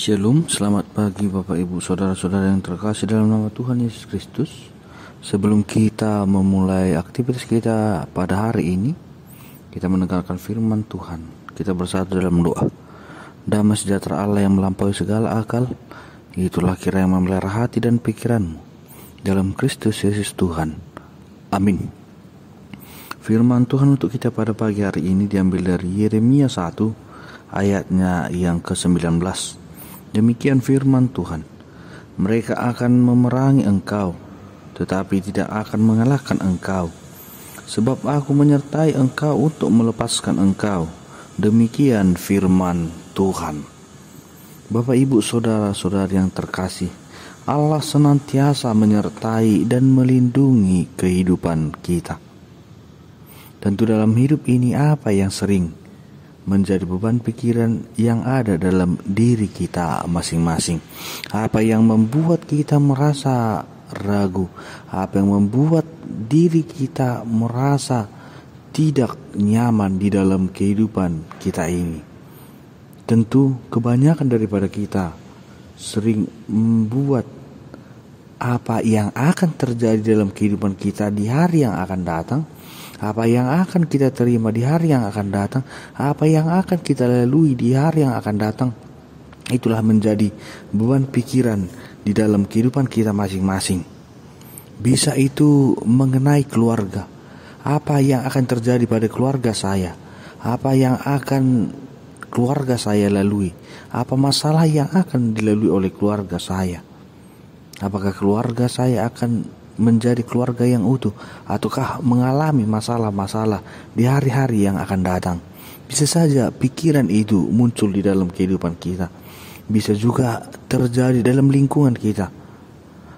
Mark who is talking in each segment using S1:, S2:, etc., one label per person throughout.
S1: Shalom, selamat pagi Bapak Ibu Saudara-saudara yang terkasih dalam nama Tuhan Yesus Kristus. Sebelum kita memulai aktivitas kita pada hari ini, kita mendengarkan firman Tuhan. Kita bersatu dalam doa. Damai sejahtera Allah yang melampaui segala akal, itulah kiranya memelihara hati dan pikiranmu dalam Kristus Yesus Tuhan. Amin. Firman Tuhan untuk kita pada pagi hari ini diambil dari Yeremia 1 ayatnya yang ke-19. Demikian firman Tuhan, mereka akan memerangi engkau, tetapi tidak akan mengalahkan engkau, sebab aku menyertai engkau untuk melepaskan engkau. Demikian firman Tuhan. Bapak Ibu Saudara-saudari yang terkasih, Allah senantiasa menyertai dan melindungi kehidupan kita. Tentu dalam hidup ini apa yang sering menjadi beban pikiran yang ada dalam diri kita masing-masing? Apa yang membuat kita merasa ragu? Apa yang membuat diri kita merasa tidak nyaman di dalam kehidupan kita ini? Tentu kebanyakan daripada kita sering membuat apa yang akan terjadi dalam kehidupan kita di hari yang akan datang, apa yang akan kita terima di hari yang akan datang, apa yang akan kita lalui di hari yang akan datang, itulah menjadi beban pikiran di dalam kehidupan kita masing-masing. Bisa itu mengenai keluarga. Apa yang akan terjadi pada keluarga saya? Apa yang akan keluarga saya lalui? Apa masalah yang akan dilalui oleh keluarga saya? Apakah keluarga saya akan menjadi keluarga yang utuh, ataukah mengalami masalah-masalah di hari-hari yang akan datang? Bisa saja pikiran itu muncul di dalam kehidupan kita. Bisa juga terjadi dalam lingkungan kita.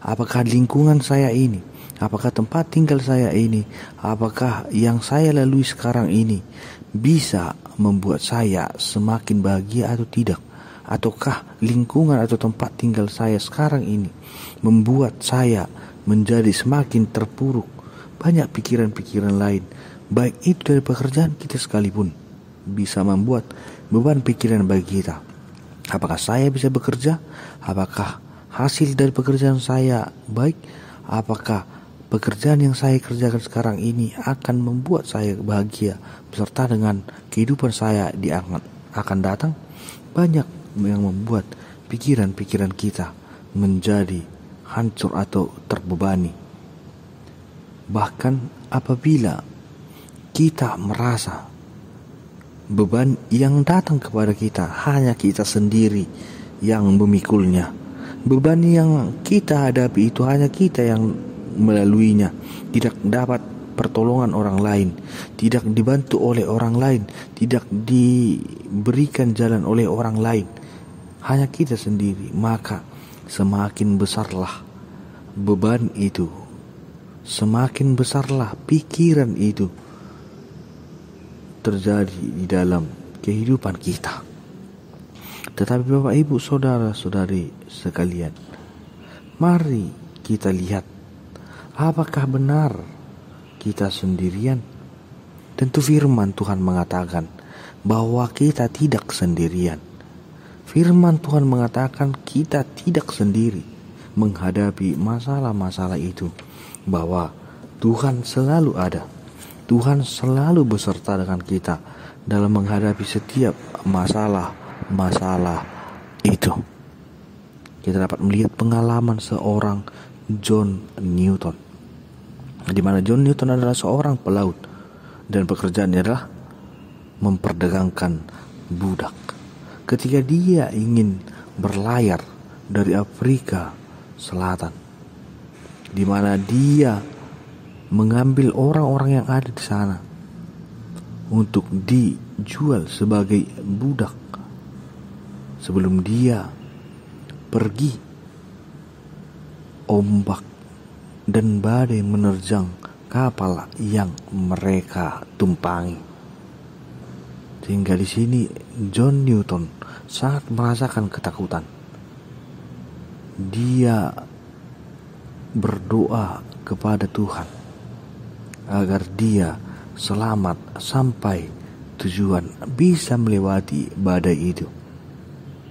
S1: Apakah lingkungan saya ini, apakah tempat tinggal saya ini, apakah yang saya lalui sekarang ini bisa membuat saya semakin bahagia atau tidak? Ataukah lingkungan atau tempat tinggal saya sekarang ini membuat saya menjadi semakin terpuruk? Banyak pikiran-pikiran lain, baik itu dari pekerjaan kita sekalipun, bisa membuat beban pikiran bagi kita. Apakah saya bisa bekerja? Apakah hasil dari pekerjaan saya baik? Apakah pekerjaan yang saya kerjakan sekarang ini akan membuat saya bahagia beserta dengan kehidupan saya di akan datang? Banyak yang membuat pikiran-pikiran kita menjadi hancur atau terbebani. Bahkan apabila kita merasa beban yang datang kepada kita hanya kita sendiri yang memikulnya, beban yang kita hadapi itu hanya kita yang melaluinya, tidak dapat pertolongan orang lain, tidak dibantu oleh orang lain, tidak diberikan jalan oleh orang lain, hanya kita sendiri, maka semakin besarlah beban itu, semakin besarlah pikiran itu terjadi di dalam kehidupan kita. Tetapi Bapak Ibu Saudara-saudari sekalian, mari kita lihat, apakah benar kita sendirian? Tentu firman Tuhan mengatakan bahwa kita tidak sendirian. Firman Tuhan mengatakan kita tidak sendiri menghadapi masalah-masalah itu, bahwa Tuhan selalu ada. Tuhan selalu beserta dengan kita dalam menghadapi setiap masalah-masalah itu. Kita dapat melihat pengalaman seorang John Newton, di mana John Newton adalah seorang pelaut dan pekerjaannya adalah memperdagangkan budak. Ketika dia ingin berlayar dari Afrika Selatan, di mana dia mengambil orang-orang yang ada di sana untuk dijual sebagai budak. Sebelum dia pergi, ombak dan badai menerjang kapal yang mereka tumpangi. Sehingga di sini John Newton sangat merasakan ketakutan. Dia berdoa kepada Tuhan agar dia selamat sampai tujuan, bisa melewati badai itu.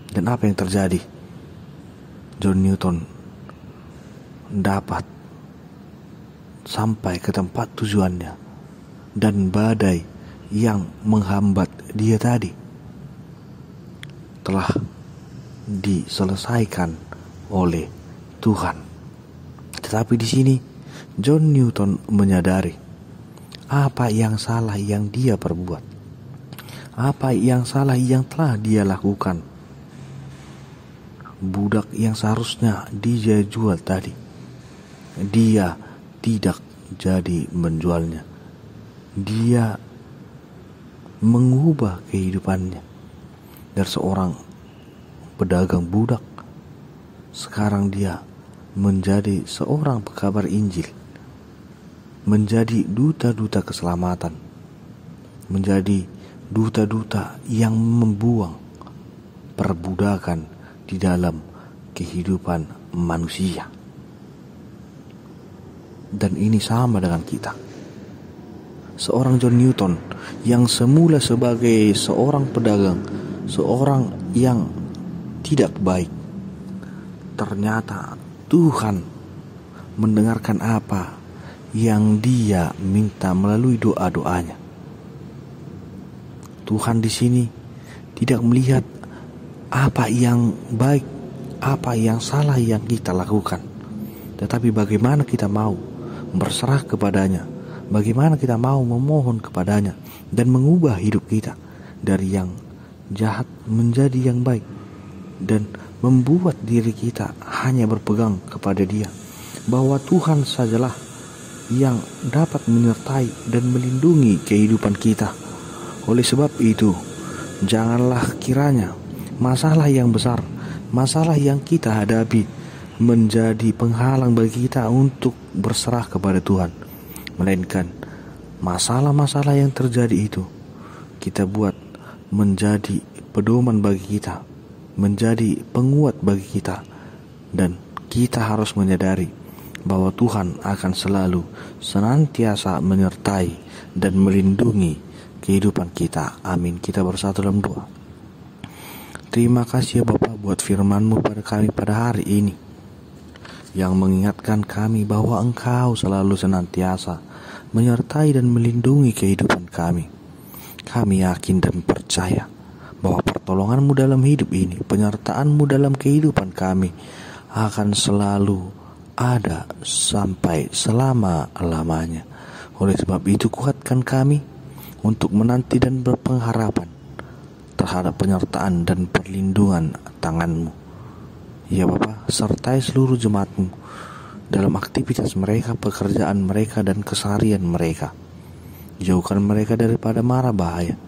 S1: Dan apa yang terjadi? John Newton dapat sampai ke tempat tujuannya, dan badai yang menghambat dia tadi telah diselesaikan oleh Tuhan. Tetapi di sini John Newton menyadari apa yang salah yang dia perbuat, apa yang salah yang telah dia lakukan. Budak yang seharusnya dia jual tadi, dia tidak jadi menjualnya. Dia mengubah kehidupannya dari seorang pedagang budak, sekarang dia menjadi seorang pekabar Injil, menjadi duta-duta keselamatan, menjadi duta-duta yang membuang perbudakan di dalam kehidupan manusia. Dan ini sama dengan kita. Seorang John Newton yang semula sebagai seorang pedagang, seorang yang tidak baik, ternyata Tuhan mendengarkan apa yang dia minta melalui doa-doanya. Tuhan di sini tidak melihat apa yang baik, apa yang salah yang kita lakukan, tetapi bagaimana kita mau berserah kepadanya, bagaimana kita mau memohon kepadanya dan mengubah hidup kita dari yang jahat menjadi yang baik, dan membuat diri kita hanya berpegang kepada Dia, bahwa Tuhan sajalah yang dapat menyertai dan melindungi kehidupan kita. Oleh sebab itu, janganlah kiranya masalah yang besar, masalah yang kita hadapi menjadi penghalang bagi kita untuk berserah kepada Tuhan, melainkan masalah-masalah yang terjadi itu kita buat menjadi pedoman bagi kita, menjadi penguat bagi kita, dan kita harus menyadari bahwa Tuhan akan selalu senantiasa menyertai dan melindungi kehidupan kita. Amin. Kita bersatu dalam doa. Terima kasih ya Bapa buat firman-Mu pada kami pada hari ini, yang mengingatkan kami bahwa Engkau selalu senantiasa menyertai dan melindungi kehidupan kami. Kami yakin dan percaya bahwa pertolongan-Mu dalam hidup ini, penyertaan-Mu dalam kehidupan kami akan selalu ada sampai selama-lamanya. Oleh sebab itu, kuatkan kami untuk menanti dan berpengharapan terhadap penyertaan dan perlindungan tangan-Mu. Ya Bapa, sertai seluruh jemaat-Mu dalam aktivitas mereka, pekerjaan mereka, dan keseharian mereka. Jauhkan mereka daripada mara bahaya,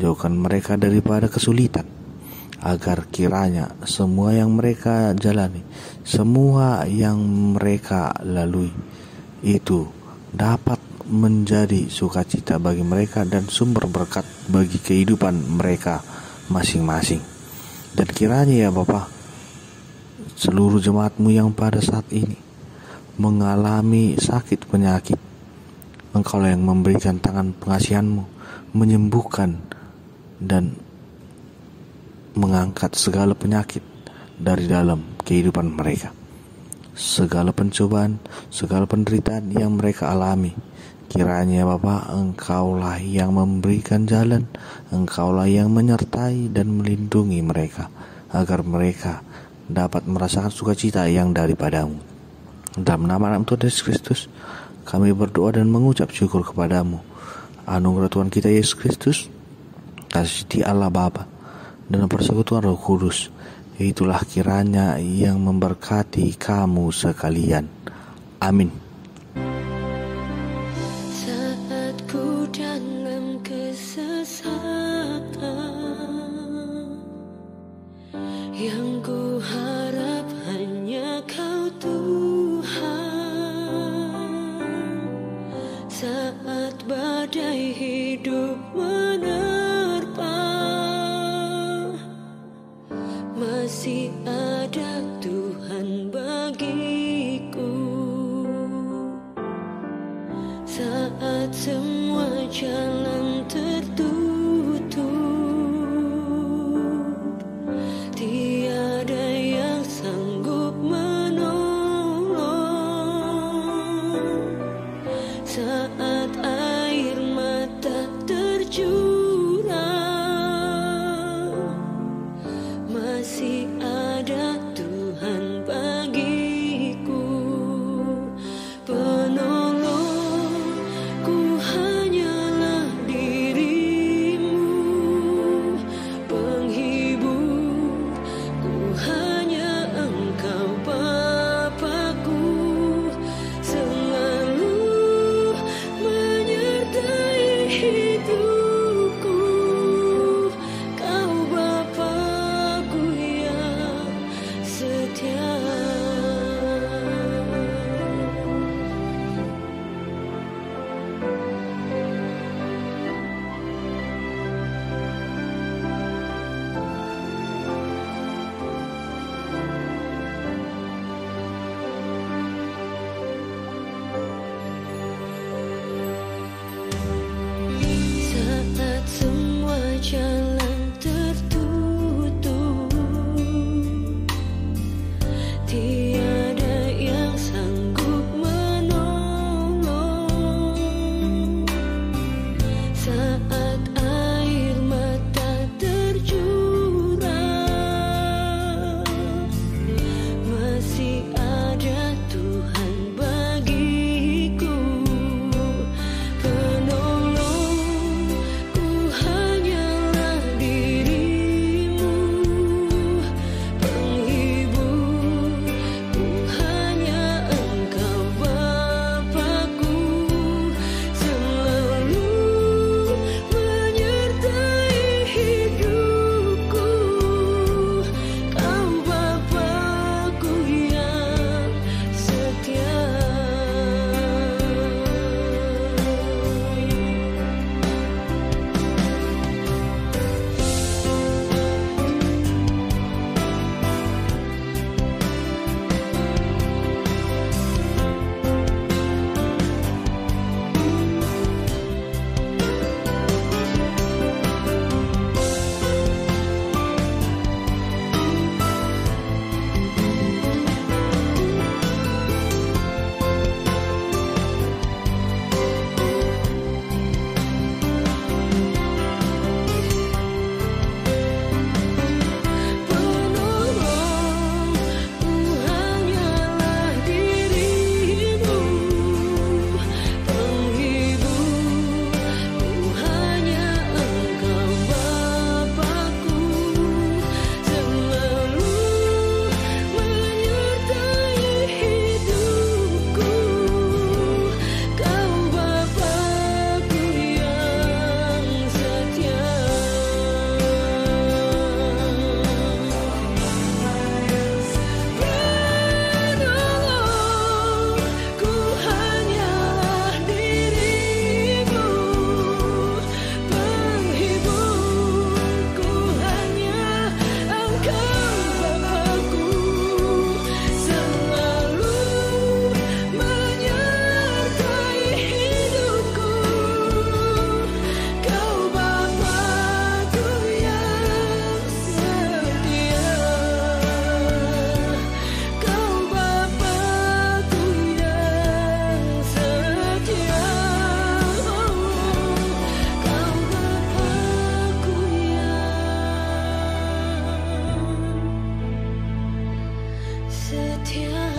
S1: jauhkan mereka daripada kesulitan, agar kiranya semua yang mereka jalani, semua yang mereka lalui, itu dapat menjadi sukacita bagi mereka dan sumber berkat bagi kehidupan mereka masing-masing. Dan kiranya ya Bapa, seluruh jemaat-Mu yang pada saat ini mengalami sakit penyakit, Engkaulah yang memberikan tangan pengasihan-Mu, menyembuhkan dan mengangkat segala penyakit dari dalam kehidupan mereka. Segala pencobaan, segala penderitaan yang mereka alami, kiranya Bapa, Engkaulah yang memberikan jalan, Engkaulah yang menyertai dan melindungi mereka, agar mereka dapat merasakan sukacita yang daripada-Mu. Dalam nama Tuhan Yesus Kristus, kami berdoa dan mengucap syukur kepada-Mu. Anugerah Tuhan kita Yesus Kristus, kasih di Allah Bapa, dan persekutuan Roh Kudus, itulah kiranya yang memberkati kamu sekalian. Amin.
S2: Saat ku dalam kesesatan, yang ku harap hanya Kau Tuhan. Saat badai hidup menerpa, masih ada Tuhan bagiku. Saat semua jalan tertutup, setia.